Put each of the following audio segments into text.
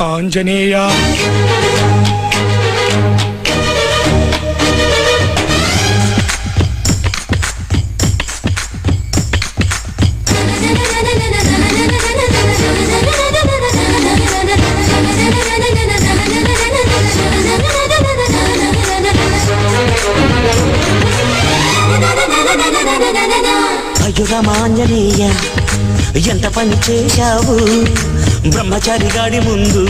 ఆంజనేయ. అయ్యురమాంజనేయ ఎంత పని చేశావు, బ్రహ్మచారి గాడి ముందు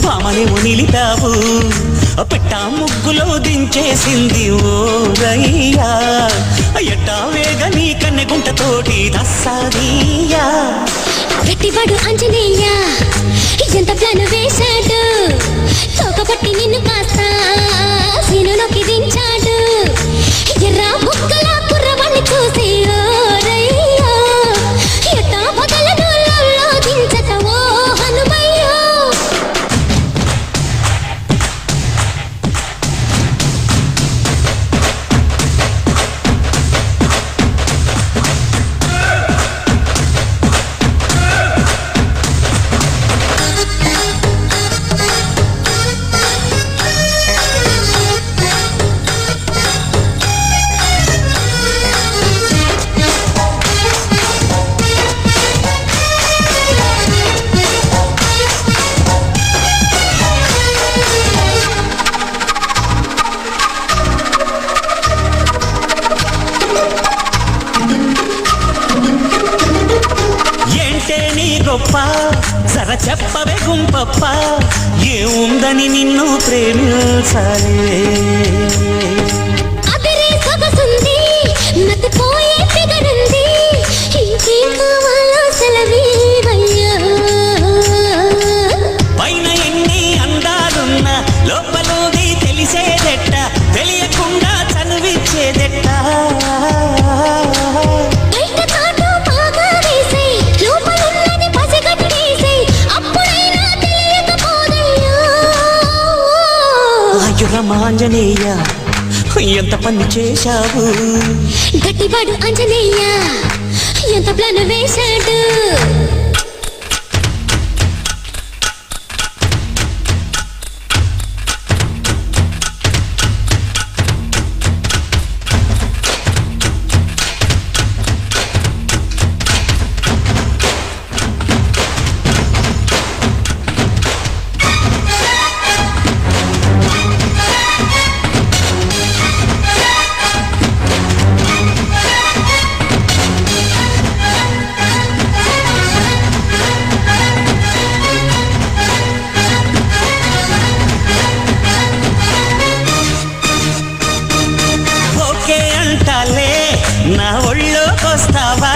భామనేమో నిలిపావు, పెట్ట ముగ్గులో దించేసింది ఓ రయ్యా, ఎట్టా వేగ నీ కన్నెగుంటతోటి దస్సాదీయా. గట్టివాడు ఆంజనేయ ఎంత ప్లాన్ వేశాడు, తోకపట్టి నిన్ను కాస్త సీనులోకి దించాడు, ఎర్ర ముక్కల కుర్రవాణ్ణి చూసి ఓ రయ్యా, ఎట్టా పగలను దించక ఓ హనుమయ్యో. గొప్ప సర చెప్పవే గుంపప్ప, ఏముందని నిన్ను ప్రేమించాలే. అదిరే సొగసుంది మతిపోయే ఫిగరుంది, ఇంకేం కావాలో సెలవీవయ్యా. పైన ఎన్ని అందాలున్నా లోపలోది తెలిసేదెట్ట, తెలియకుండా చనువిచ్చేదెట్ట. అయ్యురమాంజనేయ ఎంత పని చేశావు, గట్టివాడు ఆంజనేయ ఎంత ప్లాన్ వేశాడు. నా ఒళ్ళోకొస్తావా,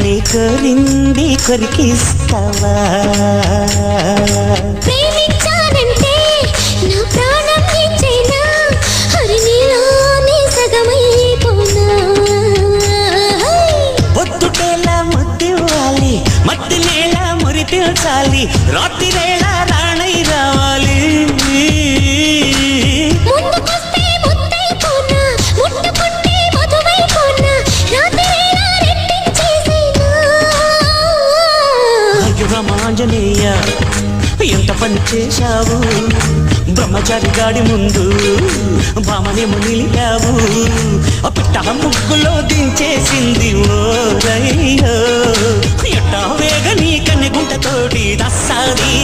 నీ కోరింది కొరికిస్తావా. ప్రేమించానంటే నా ప్రాణం ఇచ్చేనా, హరి నీలోనే సగమైపోనా. పొద్దుటేలా ముద్దివ్వాలి, మట్టి నేల మురిపించాలి, రాత్రి వేళ రాణై రావాలి. ఆంజనేయ ఎంత పని చేశావు, బ్రహ్మచారి గాడి ముందు భామనేమో నిలిపావు, పెట్ట ముగ్గులో దించేసింది ఓ రయ్యో, ఎట్టా వేగ నీ కన్నెగుంటతోటి దస్సాది.